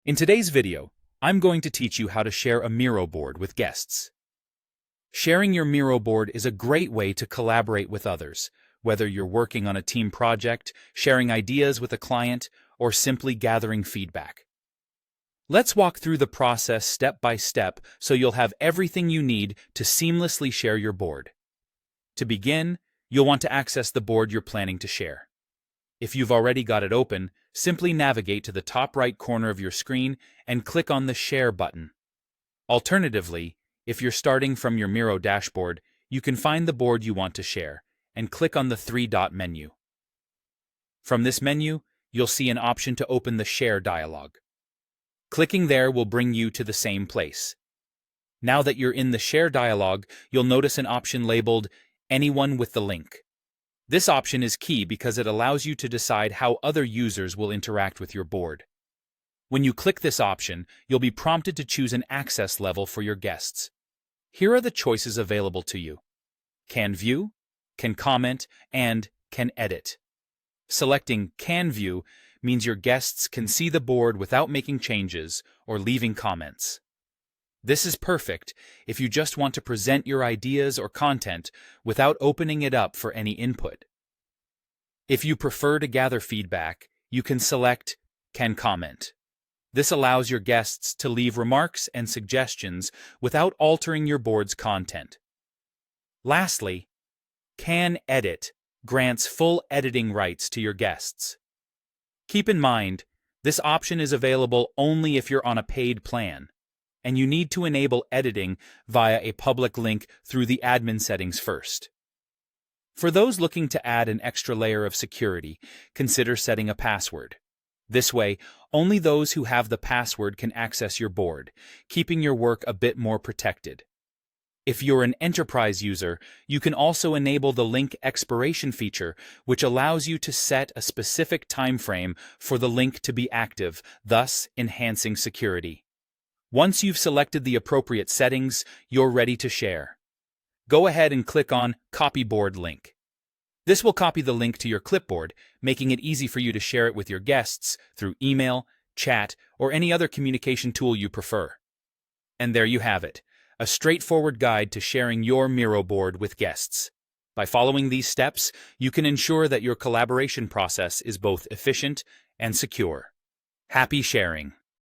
In today's video, I'm going to teach you how to share a Miro board with guests. Sharing your Miro board is a great way to collaborate with others, whether you're working on a team project, sharing ideas with a client, or simply gathering feedback. Let's walk through the process step by step so you'll have everything you need to seamlessly share your board. To begin, you'll want to access the board you're planning to share. If you've already got it open, simply navigate to the top right corner of your screen and click on the Share button. Alternatively, if you're starting from your Miro dashboard, you can find the board you want to share and click on the three-dot menu. From this menu, you'll see an option to open the Share dialog. Clicking there will bring you to the same place. Now that you're in the Share dialog, you'll notice an option labeled Anyone with the link. This option is key because it allows you to decide how other users will interact with your board. When you click this option, you'll be prompted to choose an access level for your guests. Here are the choices available to you: Can View, Can Comment, and Can Edit. Selecting Can View means your guests can see the board without making changes or leaving comments. This is perfect if you just want to present your ideas or content without opening it up for any input. If you prefer to gather feedback, you can select Can Comment. This allows your guests to leave remarks and suggestions without altering your board's content. Lastly, Can Edit grants full editing rights to your guests. Keep in mind, this option is available only if you're on a paid plan, and you need to enable editing via a public link through the admin settings first. For those looking to add an extra layer of security, consider setting a password. This way, only those who have the password can access your board, keeping your work a bit more protected. If you're an enterprise user, you can also enable the link expiration feature, which allows you to set a specific time frame for the link to be active, thus enhancing security. Once you've selected the appropriate settings, you're ready to share. Go ahead and click on Copy Board Link. This will copy the link to your clipboard, making it easy for you to share it with your guests through email, chat, or any other communication tool you prefer. And there you have it, a straightforward guide to sharing your Miro board with guests. By following these steps, you can ensure that your collaboration process is both efficient and secure. Happy sharing!